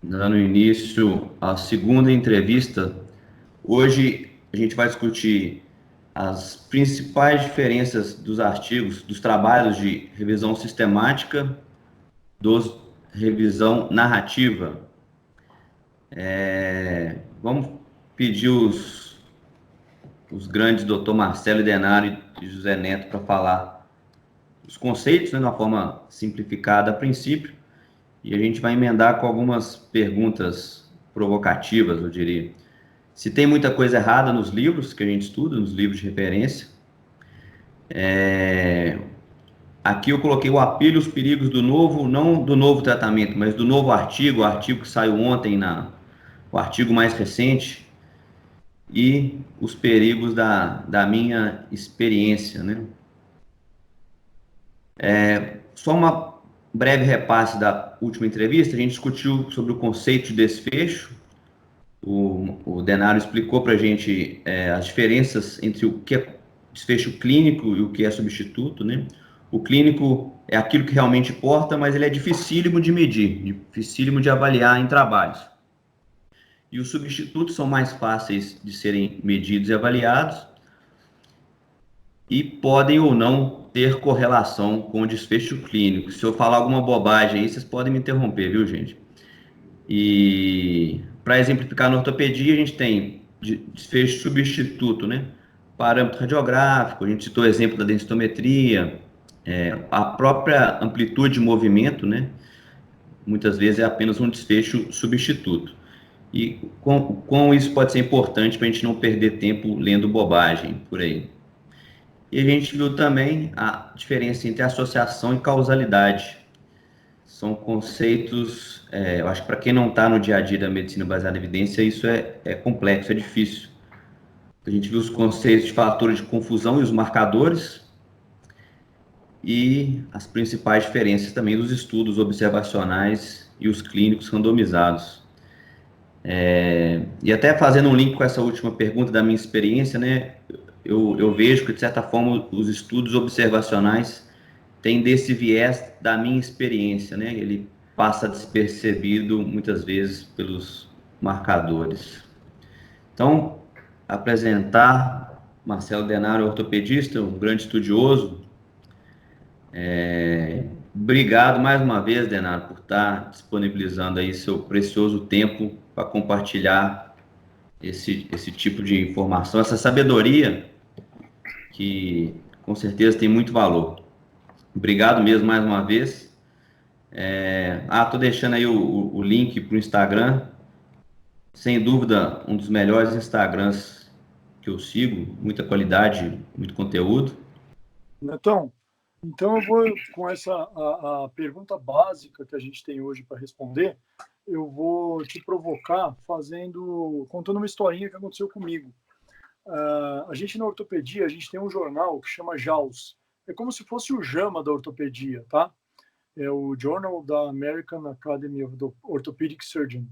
dando início à segunda entrevista. Hoje a gente vai discutir as principais diferenças dos artigos, dos trabalhos de revisão sistemática, dos revisão narrativa. Vamos pedir os grandes Dr. Marcelo Denari e José Neto para falar os conceitos, né, de uma forma simplificada a princípio, e a gente vai emendar com algumas perguntas provocativas, eu diria. Se tem muita coisa errada nos livros que a gente estuda, nos livros de referência. Aqui eu coloquei o apelo e os perigos do novo, não do novo tratamento, mas do novo artigo, o artigo que saiu ontem, o artigo mais recente, e os perigos da minha experiência, né? Só uma breve repasse da última entrevista, a gente discutiu sobre o conceito de desfecho. O Denário explicou para a gente as diferenças entre o que é desfecho clínico e o que é substituto, né? O clínico é aquilo que realmente importa, mas ele é dificílimo de medir, dificílimo de avaliar em trabalhos. E os substitutos são mais fáceis de serem medidos e avaliados e podem ou não ter correlação com o desfecho clínico. Se eu falar alguma bobagem aí, vocês podem me interromper, viu, gente? E para exemplificar na ortopedia, a gente tem desfecho substituto, né? Parâmetro radiográfico, a gente citou o exemplo da densitometria, a própria amplitude de movimento, né? Muitas vezes é apenas um desfecho substituto. E com isso pode ser importante para a gente não perder tempo lendo bobagem por aí. E a gente viu também a diferença entre associação e causalidade. São conceitos, eu acho que para quem não está no dia a dia da medicina baseada em evidência, isso é complexo, é difícil. A gente viu os conceitos de fatores de confusão e os marcadores, e as principais diferenças também dos estudos observacionais e os clínicos randomizados. E até fazendo um link com essa última pergunta da minha experiência, né, eu vejo que, de certa forma, os estudos observacionais têm desse viés da minha experiência, né, ele passa despercebido muitas vezes pelos marcadores. Então, apresentar Marcelo Denaro, ortopedista, um grande estudioso. Obrigado mais uma vez, Denaro, por estar disponibilizando aí seu precioso tempo para compartilhar esse tipo de informação, essa sabedoria que com certeza tem muito valor. Obrigado mesmo mais uma vez. Tô deixando aí o link para o Instagram. Sem dúvida, um dos melhores Instagrams que eu sigo, muita qualidade, muito conteúdo. Então eu vou com a pergunta básica que a gente tem hoje para responder, eu vou te provocar contando uma historinha que aconteceu comigo. A gente na ortopedia, a gente tem um jornal que chama JAWS. É como se fosse o JAMA da ortopedia, tá? É o Journal da American Academy of Orthopedic Surgeon.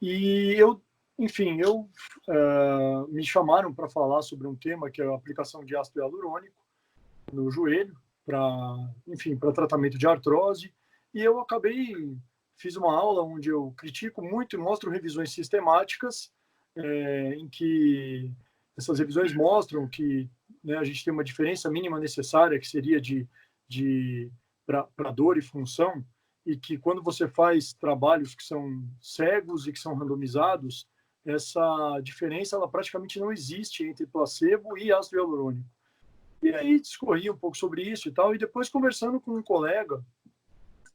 E enfim, me chamaram para falar sobre um tema que é a aplicação de ácido hialurônico no joelho para tratamento de artrose, e eu fiz uma aula onde eu critico muito e mostro revisões sistemáticas em que essas revisões mostram que, né, a gente tem uma diferença mínima necessária que seria para dor e função, e que quando você faz trabalhos que são cegos e que são randomizados, essa diferença ela praticamente não existe entre placebo e ácido hialurônico. E aí discorri um pouco sobre isso e tal, e depois conversando com um colega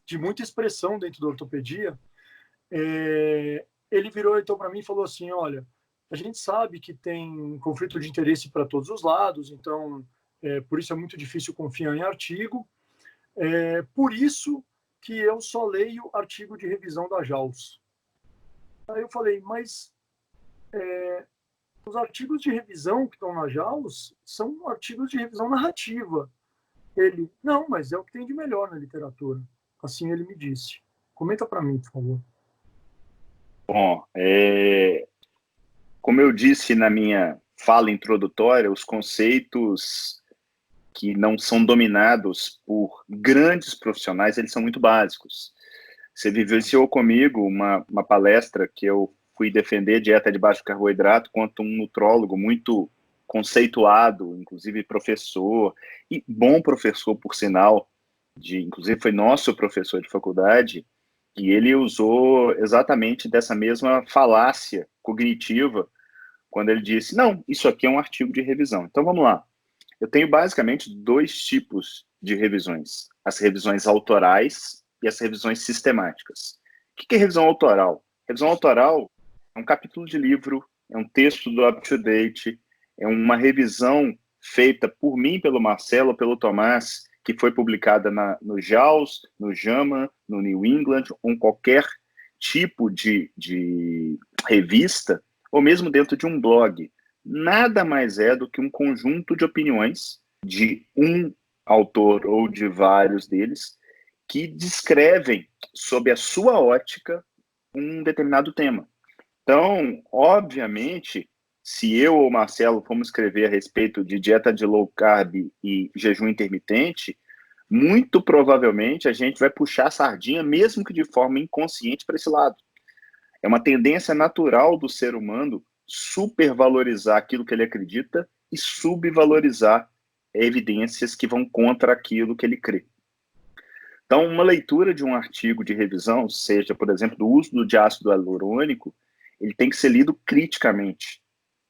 de muita expressão dentro da ortopedia, ele virou então para mim e falou assim, olha, a gente sabe que tem conflito de interesse para todos os lados, então por isso é muito difícil confiar em artigo, por isso que eu só leio artigo de revisão da JAWS. Aí eu falei, mas os artigos de revisão que estão na JAWS são artigos de revisão narrativa. Ele, não, mas é o que tem de melhor na literatura. Assim ele me disse. Comenta para mim, por favor. Bom, como eu disse na minha fala introdutória, os conceitos que não são dominados por grandes profissionais, eles são muito básicos. Você vivenciou comigo uma palestra que eu fui defender dieta de baixo carboidrato quanto um nutrólogo muito conceituado, inclusive professor, e bom professor, por sinal, inclusive foi nosso professor de faculdade, e ele usou exatamente dessa mesma falácia cognitiva quando ele disse, não, isso aqui é um artigo de revisão. Então, vamos lá. Eu tenho basicamente 2 tipos de revisões. As revisões autorais e as revisões sistemáticas. O que é revisão autoral? Revisão autoral é um capítulo de livro, é um texto do up-to-date, é uma revisão feita por mim, pelo Marcelo, pelo Tomás, que foi publicada no JAWS, no JAMA, no New England, ou em qualquer tipo de revista, ou mesmo dentro de um blog. Nada mais é do que um conjunto de opiniões de um autor ou de vários deles que descrevem, sob a sua ótica, um determinado tema. Então, obviamente, se eu ou o Marcelo formos escrever a respeito de dieta de low carb e jejum intermitente, muito provavelmente a gente vai puxar a sardinha, mesmo que de forma inconsciente, para esse lado. É uma tendência natural do ser humano supervalorizar aquilo que ele acredita e subvalorizar evidências que vão contra aquilo que ele crê. Então, uma leitura de um artigo de revisão, seja, por exemplo, do uso de ácido hialurônico, ele tem que ser lido criticamente.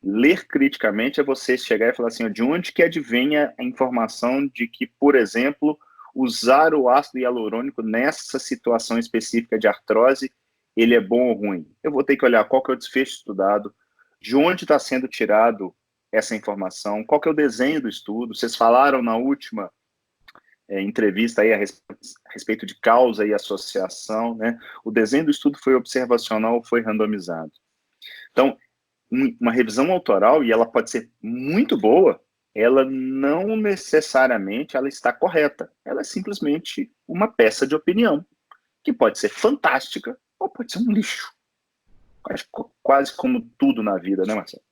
Ler criticamente é você chegar e falar assim, de onde que advém a informação de que, por exemplo, usar o ácido hialurônico nessa situação específica de artrose, ele é bom ou ruim? Eu vou ter que olhar qual que é o desfecho estudado, de onde está sendo tirado essa informação, qual que é o desenho do estudo. Vocês falaram na última entrevista aí a respeito de causa e associação, né? O desenho do estudo foi observacional, foi randomizado. Então, uma revisão autoral, e ela pode ser muito boa, ela não necessariamente ela está correta. Ela é simplesmente uma peça de opinião, que pode ser fantástica ou pode ser um lixo. Quase como tudo na vida, né, Marcelo?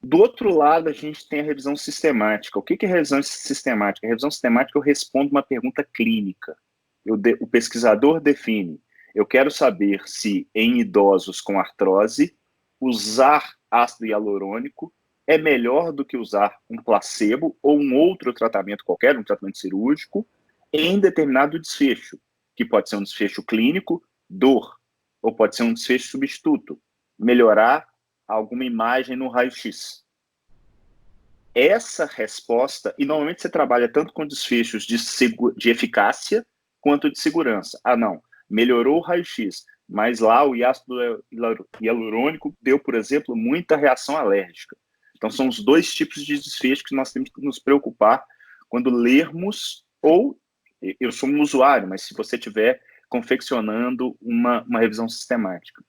Do outro lado, a gente tem a revisão sistemática. O que é revisão sistemática? A revisão sistemática, eu respondo uma pergunta clínica. O pesquisador define, eu quero saber se em idosos com artrose, usar ácido hialurônico é melhor do que usar um placebo ou um outro tratamento qualquer, um tratamento cirúrgico, em determinado desfecho, que pode ser um desfecho clínico, dor, ou pode ser um desfecho substituto, melhorar alguma imagem no raio-x. Essa resposta, e normalmente você trabalha tanto com desfechos de eficácia quanto de segurança. Ah, não, melhorou o raio-x, mas lá o ácido hialurônico deu, por exemplo, muita reação alérgica. Então, são os 2 tipos de desfecho que nós temos que nos preocupar quando lermos, ou eu sou um usuário, mas se você estiver confeccionando uma revisão sistemática.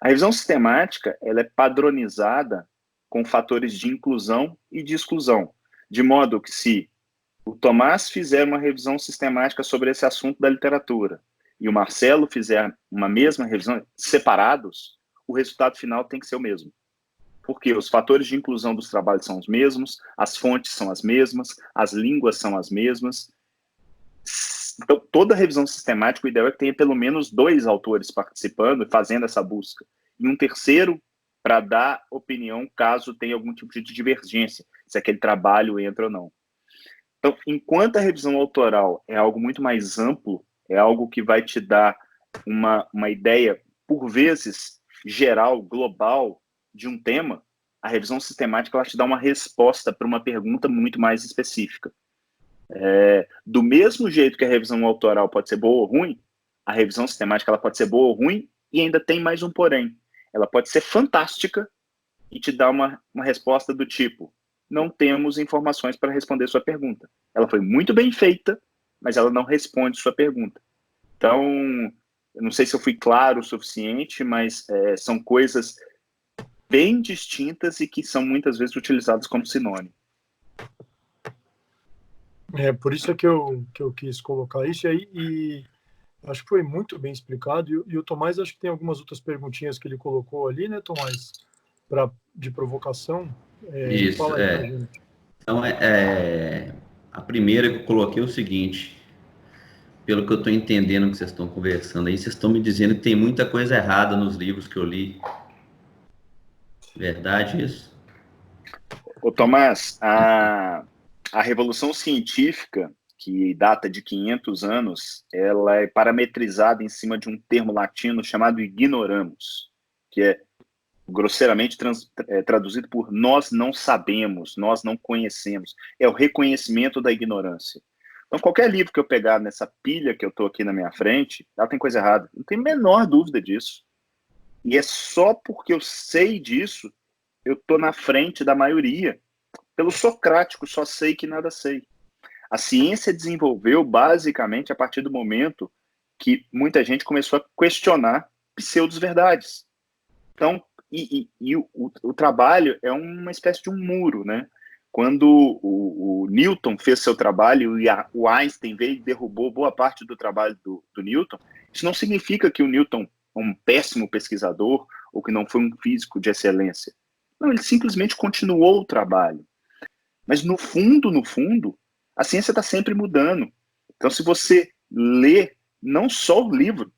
A revisão sistemática ela é padronizada com fatores de inclusão e de exclusão, de modo que se o Tomás fizer uma revisão sistemática sobre esse assunto da literatura e o Marcelo fizer uma mesma revisão, separados, o resultado final tem que ser o mesmo. Porque os fatores de inclusão dos trabalhos são os mesmos, as fontes são as mesmas, as línguas são as mesmas. Então, toda revisão sistemática, o ideal é que tenha pelo menos 2 autores participando e fazendo essa busca. E um terceiro para dar opinião caso tenha algum tipo de divergência, se aquele trabalho entra ou não. Então, enquanto a revisão autoral é algo muito mais amplo, é algo que vai te dar uma ideia, por vezes, geral, global, de um tema, a revisão sistemática ela te dá uma resposta para uma pergunta muito mais específica. Do mesmo jeito que a revisão autoral pode ser boa ou ruim, a revisão sistemática ela pode ser boa ou ruim e ainda tem mais um porém. Ela pode ser fantástica e te dar uma resposta do tipo, não temos informações para responder sua pergunta. Ela foi muito bem feita, mas ela não responde sua pergunta. Então, eu não sei se eu fui claro o suficiente, mas são coisas bem distintas e que são muitas vezes utilizadas como sinônimo. Por isso é que eu quis colocar isso aí, e acho que foi muito bem explicado, e o Tomás acho que tem algumas outras perguntinhas que ele colocou ali, né, Tomás, de provocação. Isso, fala aí pra gente. Então, a primeira que eu coloquei é o seguinte, pelo que eu estou entendendo que vocês estão conversando aí, vocês estão me dizendo que tem muita coisa errada nos livros que eu li. Verdade isso? Ô, Tomás, a Revolução Científica, que data de 500 anos, ela é parametrizada em cima de um termo latino chamado ignoramus, que é grosseiramente traduzido por nós não sabemos, nós não conhecemos. É o reconhecimento da ignorância. Então, qualquer livro que eu pegar nessa pilha que eu estou aqui na minha frente, ela tem coisa errada. Não tem a menor dúvida disso. E é só porque eu sei disso, eu estou na frente da maioria. Pelo socrático, só sei que nada sei. A ciência desenvolveu basicamente a partir do momento que muita gente começou a questionar pseudo-verdades. Então, o trabalho é uma espécie de um muro, né? Quando o Newton fez seu trabalho e o Einstein veio e derrubou boa parte do trabalho do Newton, isso não significa que o Newton é um péssimo pesquisador ou que não foi um físico de excelência. Não, ele simplesmente continuou o trabalho. Mas no fundo, a ciência está sempre mudando. Então, se você lê não só o livro,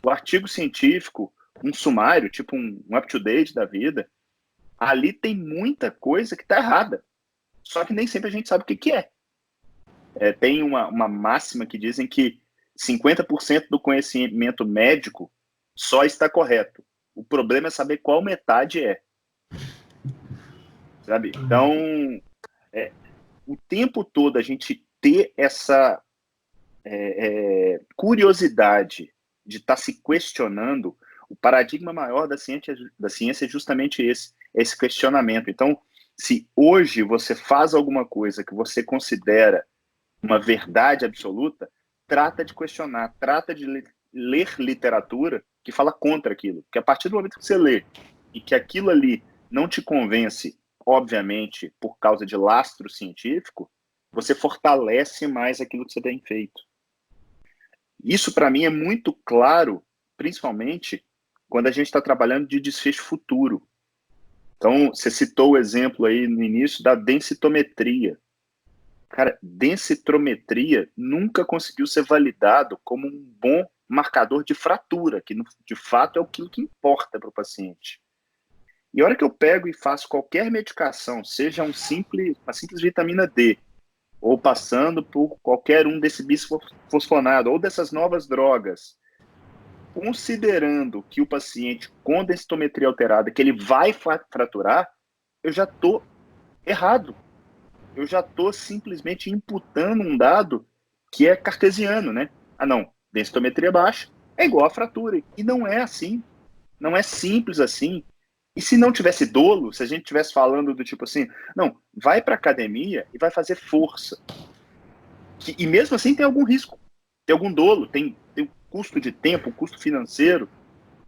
o artigo científico, um sumário, tipo um up-to-date da vida, ali tem muita coisa que está errada. Só que nem sempre a gente sabe o que é. Tem uma máxima que dizem que 50% do conhecimento médico só está correto. O problema é saber qual metade é. Sabe? Então, o tempo todo a gente ter essa curiosidade de estar se questionando, o paradigma maior da ciência é justamente esse questionamento. Então, se hoje você faz alguma coisa que você considera uma verdade absoluta, trata de questionar, trata de ler literatura que fala contra aquilo. Porque a partir do momento que você lê e que aquilo ali não te convence, obviamente, por causa de lastro científico, você fortalece mais aquilo que você tem feito. Isso, para mim, é muito claro, principalmente quando a gente está trabalhando de desfecho futuro. Então, você citou o exemplo aí no início da densitometria. Cara, densitometria nunca conseguiu ser validado como um bom marcador de fratura, que de fato é aquilo que importa para o paciente. E a hora que eu pego e faço qualquer medicação, seja uma simples vitamina D, ou passando por qualquer um desse bisfosfonado, ou dessas novas drogas, considerando que o paciente com densitometria alterada, que ele vai fraturar, eu já estou errado. Eu já estou simplesmente imputando um dado que é cartesiano, né? Ah, não, densitometria baixa é igual a fratura. E não é assim. Não é simples assim. E se não tivesse dolo, se a gente estivesse falando do tipo assim, não, vai para academia e vai fazer força. E mesmo assim tem algum risco, tem algum dolo, tem um custo de tempo, um custo financeiro,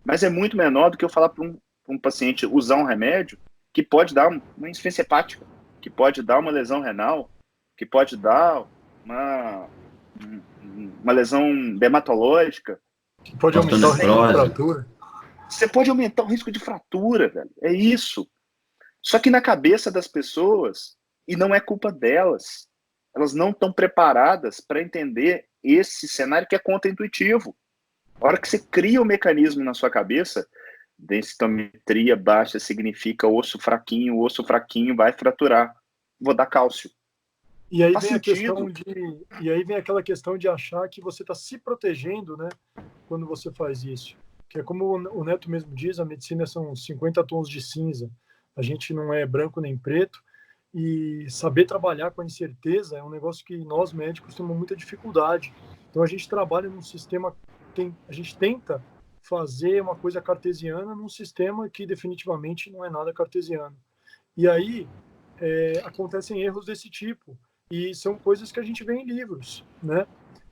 mas é muito menor do que eu falar para um paciente usar um remédio que pode dar uma insuficiência hepática, que pode dar uma lesão renal, que pode dar uma lesão dermatológica. Que pode aumentar o risco de fratura. Você pode aumentar o risco de fratura, velho. É isso. Só que na cabeça das pessoas, e não é culpa delas, elas não estão preparadas para entender esse cenário que é contraintuitivo. A hora que você cria o mecanismo na sua cabeça, densitometria baixa significa osso fraquinho vai fraturar. Vou dar cálcio. E aí vem aquela questão de achar que você está se protegendo, né, quando você faz isso. Que é como o Neto mesmo diz, a medicina são 50 tons de cinza. A gente não é branco nem preto. E saber trabalhar com a incerteza é um negócio que nós médicos temos muita dificuldade. Então a gente trabalha num sistema, a gente tenta fazer uma coisa cartesiana num sistema que definitivamente não é nada cartesiano. E aí acontecem erros desse tipo. E são coisas que a gente vê em livros, né?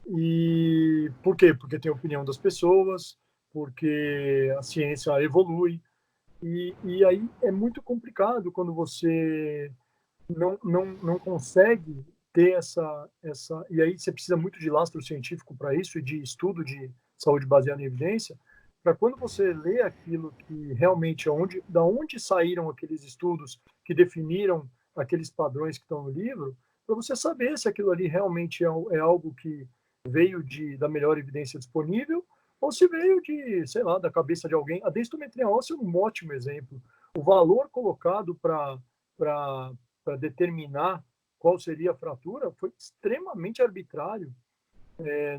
E por quê? Porque tem a opinião das pessoas, porque a ciência evolui. E aí é muito complicado quando você não consegue ter essa... E aí você precisa muito de lastro científico para isso e de estudo de saúde baseado em evidência, para quando você lê aquilo que realmente da onde saíram aqueles estudos que definiram aqueles padrões que estão no livro, para você saber se aquilo ali realmente é algo que veio da melhor evidência disponível ou se veio de, sei lá, da cabeça de alguém. A densitometria óssea é um ótimo exemplo. O valor colocado para determinar qual seria a fratura foi extremamente arbitrário.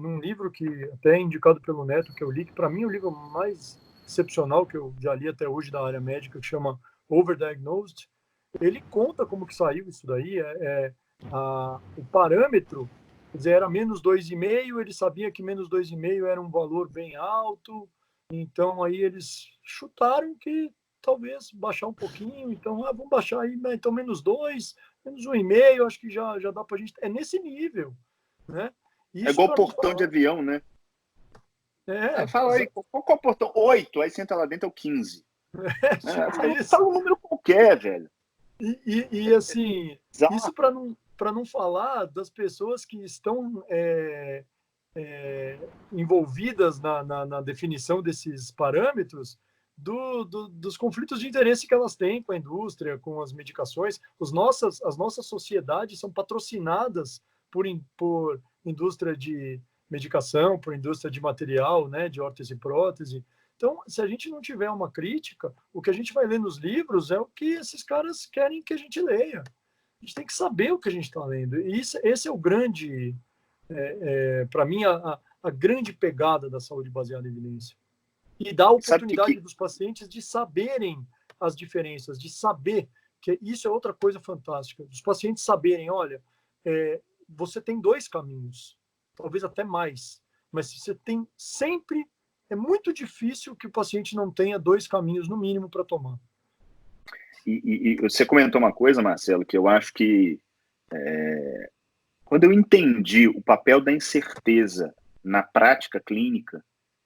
Num livro que até é indicado pelo Neto, que eu li, que para mim é o livro mais excepcional que eu já li até hoje da área médica, que chama Overdiagnosed, ele conta como que saiu isso daí, o parâmetro, quer dizer, era menos 2,5, ele sabia que menos 2,5 era um valor bem alto, então aí eles chutaram que talvez baixar um pouquinho, então vamos baixar aí, então menos 2, menos 1,5, acho que já dá para a gente, é nesse nível, né? É Isso igual portão de avião, né? Aí fala aí, qual é o portão? 8, aí você entra lá dentro, é o 15. Fala um número qualquer, velho. E assim, isso para não falar das pessoas que estão envolvidas na definição desses parâmetros, dos conflitos de interesse que elas têm com a indústria, com as medicações. As nossas sociedades são patrocinadas por indústria de medicação, por indústria de material, né, de órtese e prótese. Então, se a gente não tiver uma crítica, o que a gente vai ler nos livros é o que esses caras querem que a gente leia. A gente tem que saber o que a gente está lendo. E esse é o grande, para mim, a grande pegada da saúde baseada em evidência. E dá a oportunidade dos pacientes de saberem as diferenças, de saber, que isso é outra coisa fantástica, dos pacientes saberem, olha, você tem 2 caminhos, talvez até mais, mas você tem sempre, é muito difícil que o paciente não tenha 2 caminhos, no mínimo, para tomar. E você comentou uma coisa, Marcelo, que eu acho que quando eu entendi o papel da incerteza na prática clínica,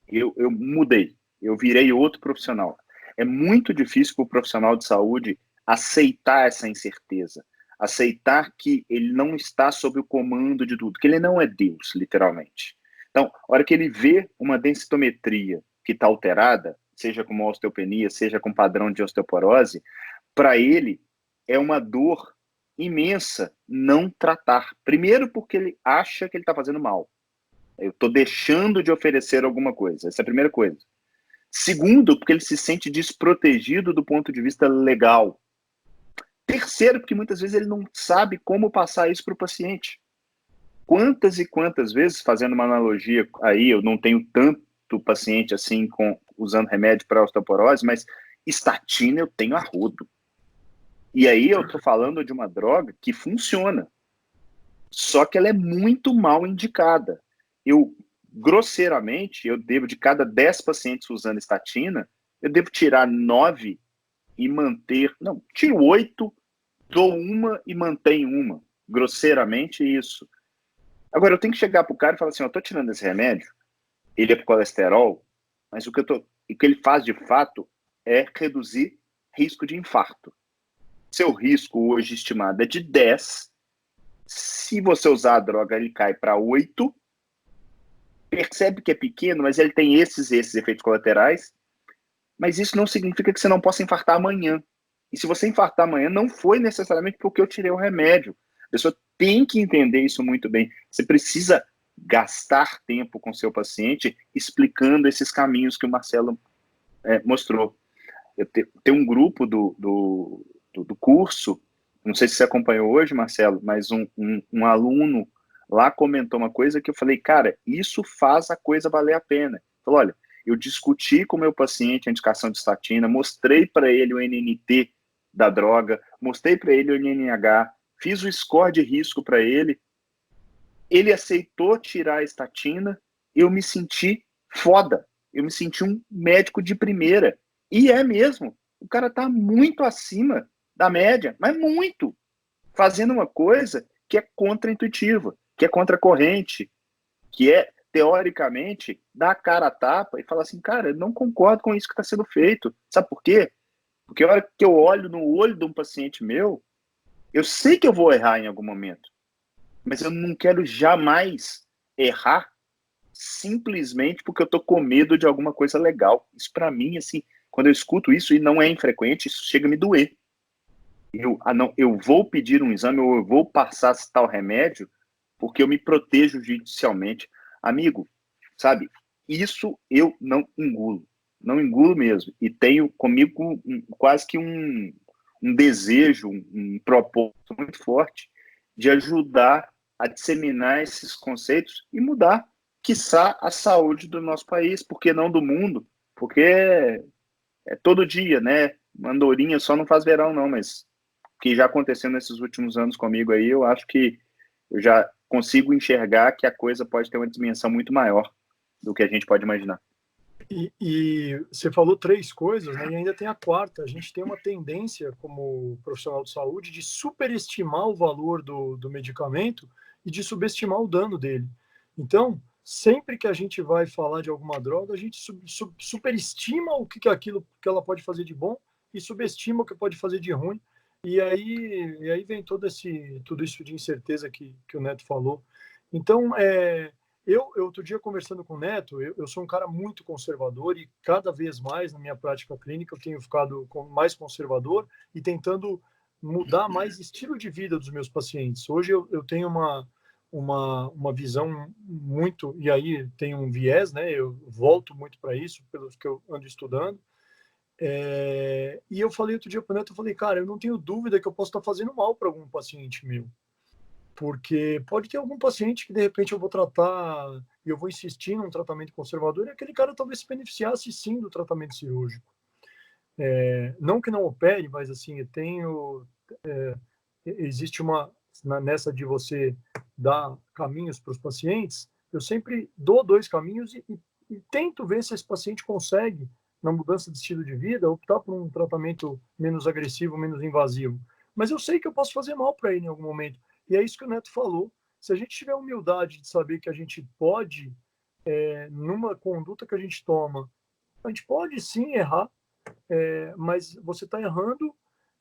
eu mudei, eu virei outro profissional. É muito difícil para o profissional de saúde aceitar essa incerteza, aceitar que ele não está sob o comando de tudo, que ele não é Deus, literalmente. Então, a hora que ele vê uma densitometria que está alterada, seja com uma osteopenia, seja com padrão de osteoporose, para ele é uma dor imensa não tratar. Primeiro porque ele acha que ele está fazendo mal. Eu estou deixando de oferecer alguma coisa. Essa é a primeira coisa. Segundo, porque ele se sente desprotegido do ponto de vista legal. Terceiro, porque muitas vezes ele não sabe como passar isso para o paciente. Quantas e quantas vezes, fazendo uma analogia aí, eu não tenho tanto paciente assim usando remédio para osteoporose, mas estatina eu tenho a rodo. E aí eu estou falando de uma droga que funciona, só que ela é muito mal indicada. Grosseiramente, eu devo, de cada 10 pacientes usando estatina, eu devo tirar 9 e manter... Não, tiro 8, dou uma e mantenho uma. Grosseiramente, isso. Agora, eu tenho que chegar para o cara e falar assim, eu estou tirando esse remédio, ele é para colesterol, mas o que ele faz, de fato, é reduzir risco de infarto. Seu risco hoje estimado é de 10. Se você usar a droga, ele cai para 8. Percebe que é pequeno, mas ele tem esses efeitos colaterais. Mas isso não significa que você não possa infartar amanhã. E se você infartar amanhã, não foi necessariamente porque eu tirei o remédio. A pessoa tem que entender isso muito bem. Você precisa gastar tempo com seu paciente explicando esses caminhos que o Marcelo mostrou. Eu tenho um grupo do curso, não sei se você acompanhou hoje, Marcelo, mas um aluno lá comentou uma coisa que eu falei, cara, isso faz a coisa valer a pena. Ele falou, olha, eu discuti com o meu paciente a indicação de estatina, mostrei para ele o NNT da droga, mostrei para ele o NNH, fiz o score de risco para ele aceitou tirar a estatina, eu me senti foda, eu me senti um médico de primeira. E é mesmo, o cara tá muito acima da média, mas muito, fazendo uma coisa que é contra-intuitiva, que é contra-corrente, que é, teoricamente, dar a cara a tapa e falar assim, cara, eu não concordo com isso que está sendo feito. Sabe por quê? Porque a hora que eu olho no olho de um paciente meu, eu sei que eu vou errar em algum momento, mas eu não quero jamais errar simplesmente porque eu estou com medo de alguma coisa legal. Isso para mim, assim, quando eu escuto isso, e não é infrequente, isso chega a me doer. Eu vou pedir um exame ou eu vou passar tal remédio porque eu me protejo judicialmente. Amigo, sabe, isso eu não engulo mesmo. E tenho comigo quase que um desejo, um propósito muito forte de ajudar a disseminar esses conceitos e mudar, quiçá, a saúde do nosso país, porque não do mundo, porque é todo dia, né? Uma andorinha só não faz verão, não, mas o que já aconteceu nesses últimos anos comigo aí, eu acho que eu já consigo enxergar que a coisa pode ter uma dimensão muito maior do que a gente pode imaginar. E você falou 3 coisas, né? E ainda tem a quarta. A gente tem uma tendência, como profissional de saúde, de superestimar o valor do medicamento e de subestimar o dano dele. Então, sempre que a gente vai falar de alguma droga, a gente superestima o que aquilo que ela pode fazer de bom e subestima o que pode fazer de ruim. E aí vem tudo isso de incerteza que o Neto falou. Então, eu outro dia, conversando com o Neto, eu sou um cara muito conservador e cada vez mais na minha prática clínica eu tenho ficado mais conservador e tentando mudar mais estilo de vida dos meus pacientes. Hoje eu tenho uma visão muito, e aí tem um viés, né? Eu volto muito para isso, pelo que eu ando estudando. E eu falei outro dia para o Neto, eu falei, cara, eu não tenho dúvida que eu posso estar fazendo mal para algum paciente meu. Porque pode ter algum paciente que, de repente, eu vou tratar e eu vou insistir num tratamento conservador e aquele cara talvez se beneficiasse, sim, do tratamento cirúrgico. Não que não opere, mas, assim, existe nessa de você dar caminhos para os pacientes, eu sempre dou 2 caminhos e tento ver se esse paciente consegue, na mudança de estilo de vida, optar por um tratamento menos agressivo, menos invasivo. Mas eu sei que eu posso fazer mal para ele em algum momento. E é isso que o Neto falou. Se a gente tiver humildade de saber que a gente pode, numa conduta que a gente toma, a gente pode sim errar, mas você está errando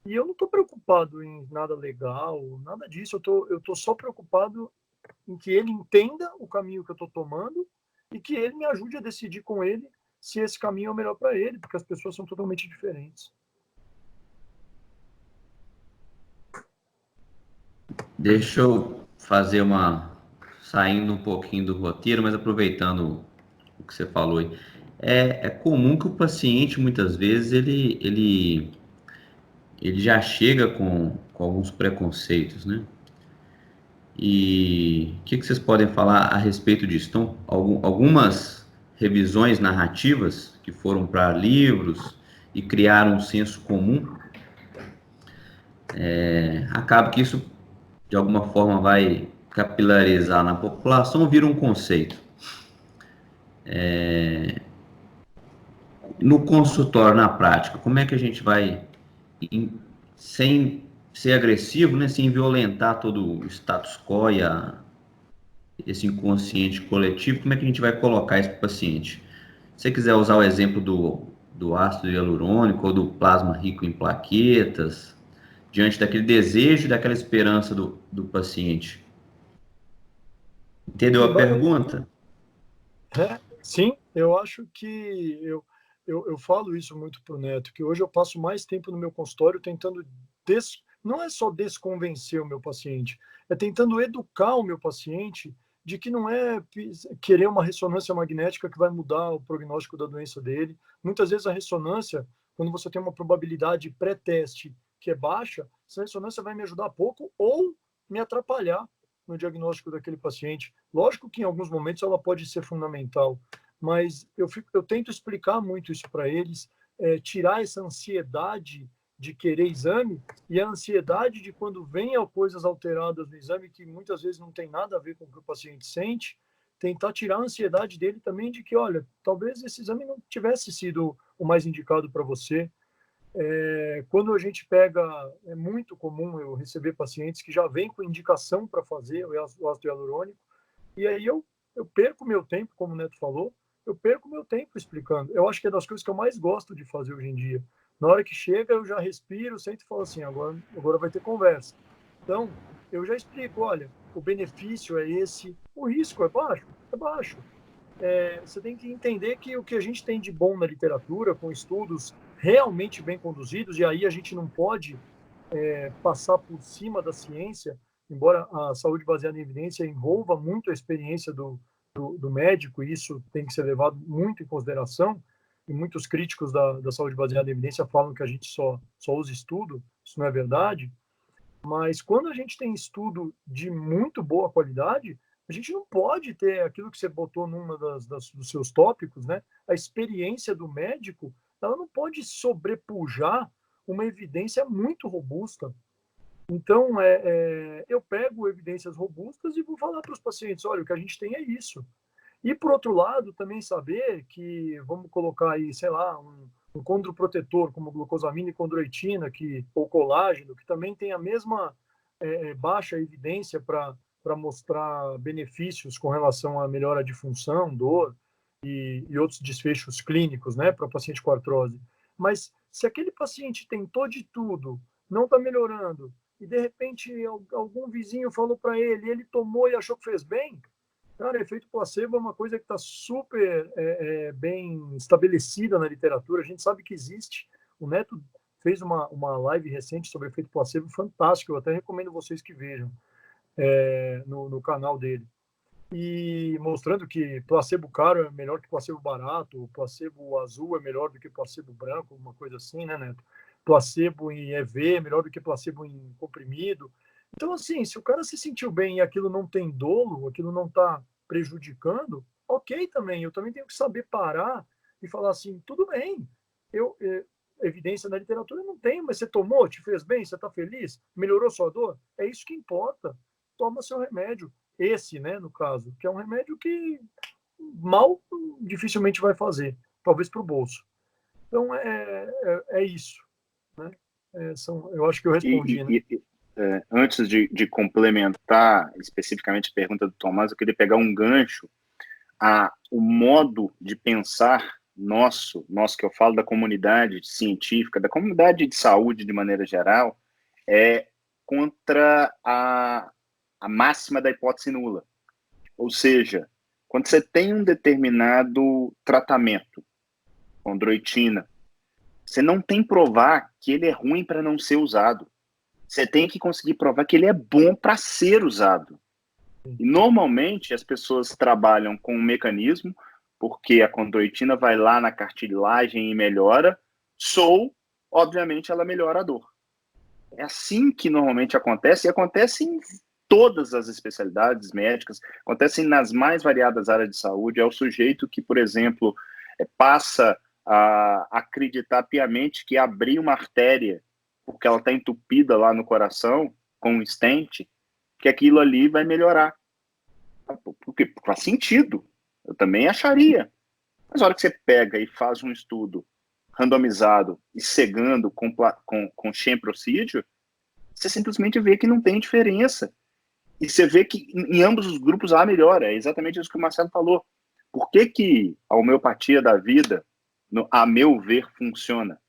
e eu não estou preocupado em nada legal, nada disso. Eu tô só preocupado em que ele entenda o caminho que eu estou tomando e que ele me ajude a decidir com ele se esse caminho é o melhor para ele, porque as pessoas são totalmente diferentes. Deixa eu fazer saindo um pouquinho do roteiro, mas aproveitando o que você falou aí. É comum que o paciente, muitas vezes, ele já chega com alguns preconceitos, né? E o que vocês podem falar a respeito disso? Então, algumas revisões narrativas que foram para livros e criaram um senso comum, acaba que isso, de alguma forma, vai capilarizar na população, vira um conceito. No consultório, na prática, como é que a gente vai, sem ser agressivo, né, sem violentar todo o status quo e esse inconsciente coletivo, como é que a gente vai colocar isso para o paciente? Se você quiser usar o exemplo do ácido hialurônico ou do plasma rico em plaquetas, diante daquele desejo e daquela esperança do paciente. Entendeu a pergunta? Sim, eu acho que eu falo isso muito para o Neto, que hoje eu passo mais tempo no meu consultório tentando não é só desconvencer o meu paciente, é tentando educar o meu paciente de que não é querer uma ressonância magnética que vai mudar o prognóstico da doença dele. Muitas vezes a ressonância, quando você tem uma probabilidade pré-teste que é baixa, essa ressonância vai me ajudar pouco ou me atrapalhar no diagnóstico daquele paciente. Lógico que em alguns momentos ela pode ser fundamental, mas eu tento explicar muito isso para eles, tirar essa ansiedade de querer exame e a ansiedade de quando venham coisas alteradas no exame que muitas vezes não tem nada a ver com o que o paciente sente, tentar tirar a ansiedade dele também de que, olha, talvez esse exame não tivesse sido o mais indicado para você. Quando a gente pega, é muito comum eu receber pacientes que já vêm com indicação para fazer o ácido hialurônico, e aí eu perco meu tempo, como o Neto falou, eu perco meu tempo explicando. Eu acho que é das coisas que eu mais gosto de fazer hoje em dia. Na hora que chega, eu já respiro, sento e falo assim, agora vai ter conversa. Então, eu já explico, olha, o benefício é esse, o risco é baixo? É baixo. Você tem que entender que o que a gente tem de bom na literatura, com estudos realmente bem conduzidos, e aí a gente não pode passar por cima da ciência, embora a saúde baseada em evidência envolva muito a experiência do médico, e isso tem que ser levado muito em consideração, e muitos críticos da saúde baseada em evidência falam que a gente só usa estudo, isso não é verdade, mas quando a gente tem estudo de muito boa qualidade, a gente não pode ter aquilo que você botou numa dos seus tópicos, né? A experiência do médico, ela não pode sobrepujar uma evidência muito robusta. Então, eu pego evidências robustas e vou falar para os pacientes, olha, o que a gente tem é isso. E, por outro lado, também saber que, vamos colocar aí, sei lá, um condroprotetor, como glucosamina e condroitina, ou colágeno, que também tem a mesma baixa evidência para mostrar benefícios com relação à melhora de função, dor e outros desfechos clínicos, né, para paciente com artrose. Mas se aquele paciente tentou de tudo, não está melhorando, e de repente algum vizinho falou para ele tomou e achou que fez bem, cara, efeito placebo é uma coisa que está super bem estabelecida na literatura. A gente sabe que existe. O Neto fez uma live recente sobre efeito placebo fantástico. Eu até recomendo vocês que vejam no canal dele. E mostrando que placebo caro é melhor que placebo barato, placebo azul é melhor do que placebo branco, uma coisa assim, né, Neto? Placebo em EV é melhor do que placebo em comprimido. Então, assim, se o cara se sentiu bem e aquilo não tem dolo, aquilo não está prejudicando, ok também. Eu também tenho que saber parar e falar assim, tudo bem, evidência na literatura não tem, mas você tomou, te fez bem, você está feliz, melhorou sua dor? É isso que importa. Toma seu remédio. Esse, né, no caso, que é um remédio que mal dificilmente vai fazer, talvez para o bolso. Então, é isso. Né? Eu acho que eu respondi, né? Antes de complementar especificamente a pergunta do Tomás, eu queria pegar um gancho. O modo de pensar nosso que eu falo da comunidade científica, da comunidade de saúde de maneira geral, é contra a máxima da hipótese nula. Ou seja, quando você tem um determinado tratamento, condroitina, você não tem que provar que ele é ruim para não ser usado. Você tem que conseguir provar que ele é bom para ser usado. E normalmente as pessoas trabalham com um mecanismo, porque a condroitina vai lá na cartilagem e melhora, obviamente, ela melhora a dor. É assim que normalmente acontece, e acontece em todas as especialidades médicas, acontece nas mais variadas áreas de saúde. É o sujeito que, por exemplo, passa a acreditar piamente que abrir uma artéria, porque ela está entupida lá no coração, com um stent, que aquilo ali vai melhorar. Porque faz sentido. Eu também acharia. Mas a hora que você pega e faz um estudo randomizado e cegando com sham procedure, você simplesmente vê que não tem diferença. E você vê que em ambos os grupos há melhora. É exatamente isso que o Marcelo falou. Por que a homeopatia da vida, a meu ver, funciona?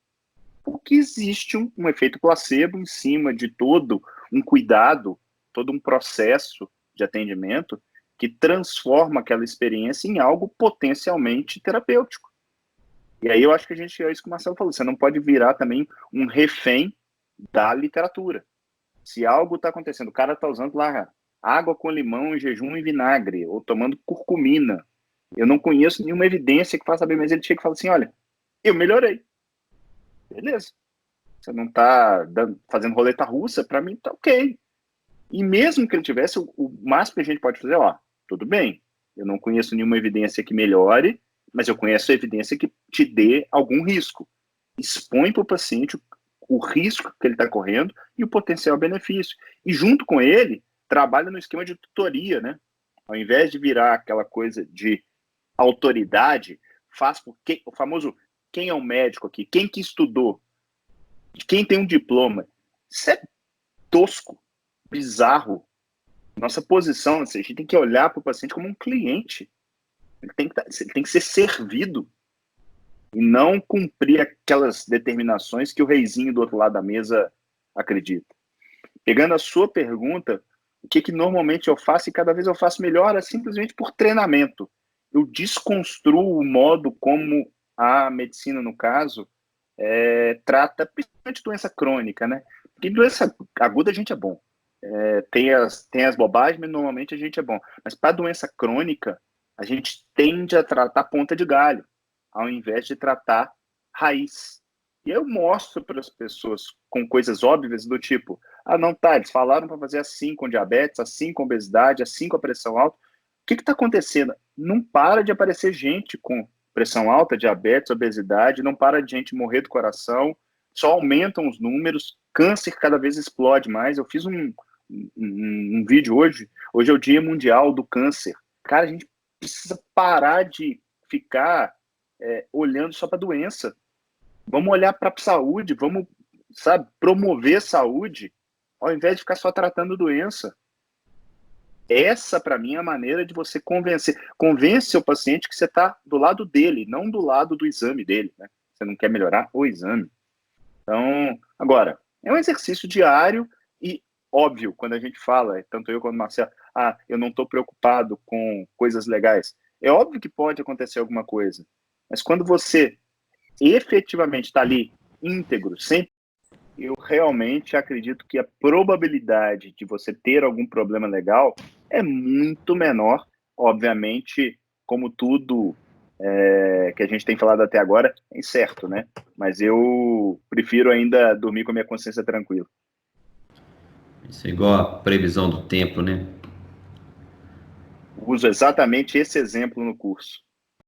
Porque existe um efeito placebo em cima de todo um cuidado, todo um processo de atendimento que transforma aquela experiência em algo potencialmente terapêutico. E aí eu acho que é isso que o Marcelo falou, você não pode virar também um refém da literatura. Se algo está acontecendo, o cara está usando lá água com limão em jejum e vinagre, ou tomando curcumina, eu não conheço nenhuma evidência que faça bem, mas ele chega e fala assim, olha, eu melhorei. Beleza. Você não está fazendo roleta russa, para mim tá ok. E mesmo que ele tivesse, o máximo que a gente pode fazer, tudo bem, eu não conheço nenhuma evidência que melhore, mas eu conheço a evidência que te dê algum risco. Expõe para o paciente o risco que ele está correndo e o potencial benefício. E junto com ele, trabalha no esquema de tutoria, né? Ao invés de virar aquela coisa de autoridade, faz porque o famoso quem é o médico aqui, quem que estudou, quem tem um diploma. Isso é tosco, bizarro. Nossa posição, a gente tem que olhar para o paciente como um cliente. Ele tem que ser servido e não cumprir aquelas determinações que o reizinho do outro lado da mesa acredita. Pegando a sua pergunta, o que normalmente eu faço, e cada vez eu faço melhor, é simplesmente por treinamento. Eu desconstruo o modo como a medicina, no caso, trata principalmente doença crônica, né? Porque doença aguda a gente é bom. Tem as bobagens, mas normalmente a gente é bom. Mas para doença crônica, A gente tende a tratar ponta de galho, ao invés de tratar raiz. E eu mostro para as pessoas com coisas óbvias do tipo, não tá, eles falaram para fazer assim com diabetes, assim com obesidade, assim com a pressão alta. O que está acontecendo? Não para de aparecer gente com pressão alta, diabetes, obesidade, não para de gente morrer do coração, só aumentam os números, câncer cada vez explode mais. Eu fiz um vídeo hoje é o Dia Mundial do Câncer. Cara, a gente precisa parar de ficar olhando só para a doença. Vamos olhar para a saúde, vamos, sabe, promover saúde, ao invés de ficar só tratando doença. Essa, para mim, é a maneira de você convencer. Convence o paciente que você está do lado dele, não do lado do exame dele, né? Você não quer melhorar o exame. Então, agora, é um exercício diário e, óbvio, quando a gente fala, tanto eu quanto o Marcelo, eu não estou preocupado com coisas legais. É óbvio que pode acontecer alguma coisa, mas quando você efetivamente está ali íntegro, sempre, eu realmente acredito que a probabilidade de você ter algum problema legal é muito menor, obviamente, como tudo que a gente tem falado até agora é incerto, né? Mas eu prefiro ainda dormir com a minha consciência tranquila. Isso é igual a previsão do tempo, né? Uso exatamente esse exemplo no curso.